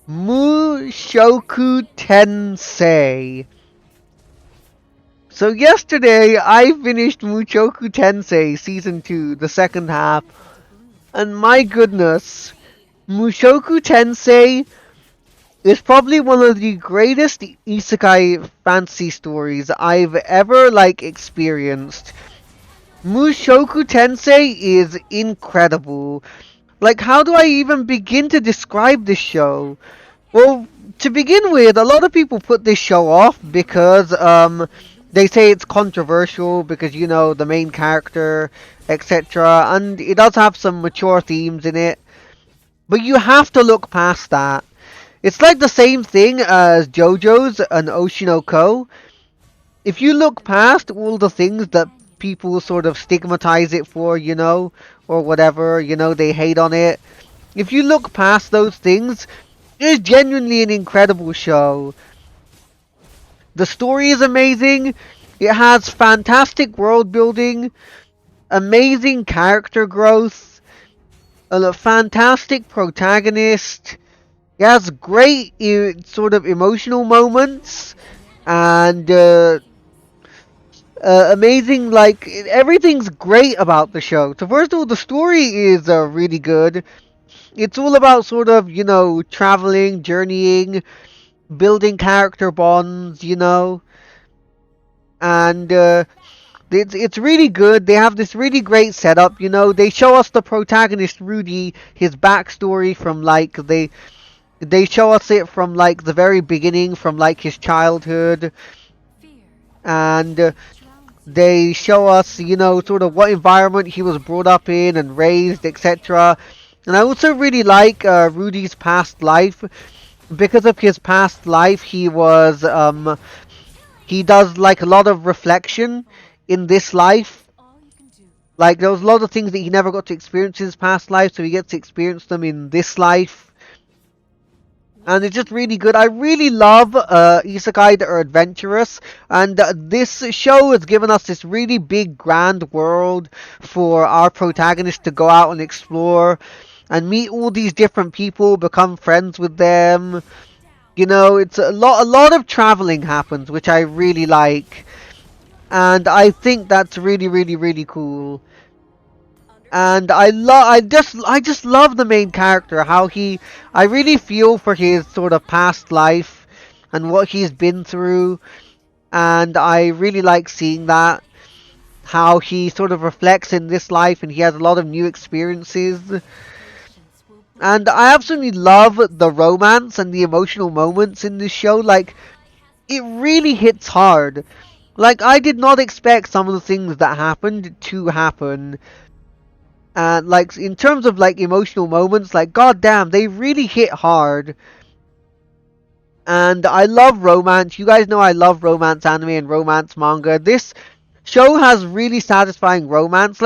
Mushoku Tensei. So yesterday I finished Mushoku Tensei Season 2, the second half, and my goodness, Mushoku Tensei is probably one of the greatest isekai fantasy stories I've ever experienced. Mushoku Tensei is incredible. Like, how do I even begin to describe this show? Well, to begin with, a lot of people put this show off because they say it's controversial because the main character, etc. And it does have some mature themes in it, but you have to look past that. It's like the same thing as JoJo's and Oshinoko. If you look past all the things that people sort of stigmatize it for, or whatever, they hate on it. If you look past those things, it's genuinely an incredible show. The story is amazing. It has fantastic world building, amazing character growth, a fantastic protagonist. It has great sort of emotional moments and amazing, everything's great about the show. So first of all, the story is really good. It's all about sort of, traveling, journeying, building character bonds, and it's really good. They have this really great setup, They show us the protagonist Rudy, his backstory from they show us it from the very beginning, from his childhood, and they show us, sort of what environment he was brought up in and raised, etc. And I also really like Rudy's past life. Because of his past life, he does a lot of reflection in this life. There was a lot of things that he never got to experience in his past life, so he gets to experience them in this life. And it's just really good. I really love isekai that are adventurous, and this show has given us this really big, grand world for our protagonist to go out and explore and meet all these different people, become friends with them. It's a lot of traveling happens, which I really like, and I think that's really, really, really cool. And I just love the main character, I really feel for his sort of past life and what he's been through, and I really like seeing that, how he sort of reflects in this life and he has a lot of new experiences. And I absolutely love the romance and the emotional moments in this show. It really hits hard. I did not expect some of the things that happened to happen. And in terms of emotional moments, goddamn, they really hit hard. And I love romance. You guys know I love romance anime and romance manga. This show has really satisfying romance.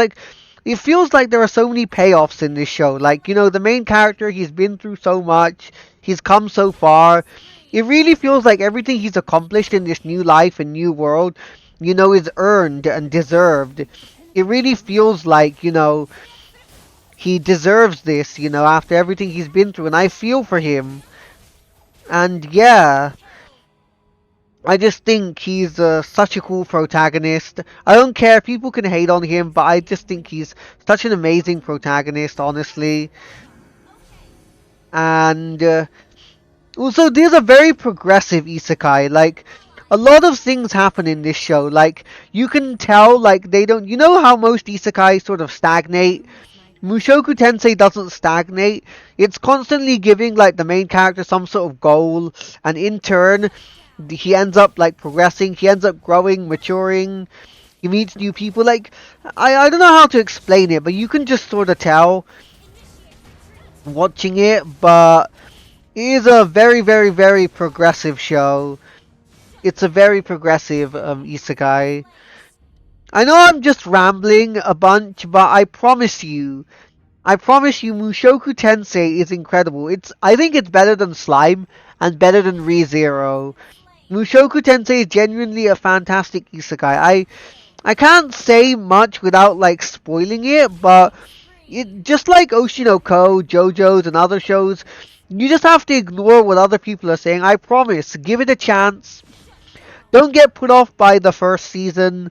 It feels like there are so many payoffs in this show. The main character, he's been through so much. He's come so far. It really feels like everything he's accomplished in this new life and new world, is earned and deserved. It really feels like, he deserves this, after everything he's been through, and I feel for him. And yeah, I just think he's such a cool protagonist. I don't care, people can hate on him, but I just think he's such an amazing protagonist, honestly. And also, there's a very progressive isekai. A lot of things happen in this show. You can tell, they don't... You know how most isekai sort of stagnate? Mushoku Tensei doesn't stagnate. It's constantly giving the main character some sort of goal, and in turn he ends up progressing, he ends up growing, maturing, he meets new people. I don't know how to explain it, but you can just sort of tell watching it. But it is a very, very, very progressive show. It's a very progressive isekai. I know I'm just rambling a bunch, but I promise you, Mushoku Tensei is incredible. I think it's better than Slime and better than ReZero. Mushoku Tensei is genuinely a fantastic isekai. I can't say much without spoiling it, but just like Oshinoko, JoJo's, and other shows, You just have to ignore what other people are saying. I promise. Give it a chance. Don't get put off by the first season.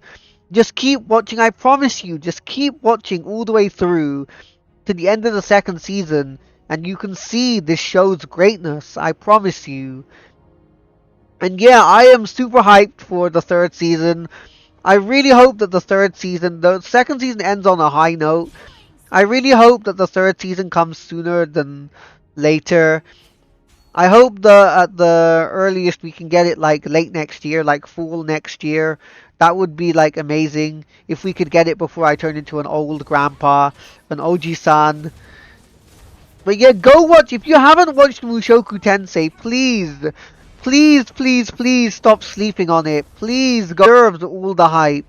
Just keep watching. I promise you. Just keep watching all the way through to the end of the second season, and you can see this show's greatness. I promise you. And yeah, I am super hyped for the third season. I really hope that the second season ends on a high note. I really hope that the third season comes sooner than later. I hope at the earliest we can get it like late next year, like fall next year. That would be like amazing if we could get it before I turn into an old grandpa, an Oji-san. But yeah, go watch. If you haven't watched Mushoku Tensei, please, please, please, please stop sleeping on it. Please, go. It deserves all the hype.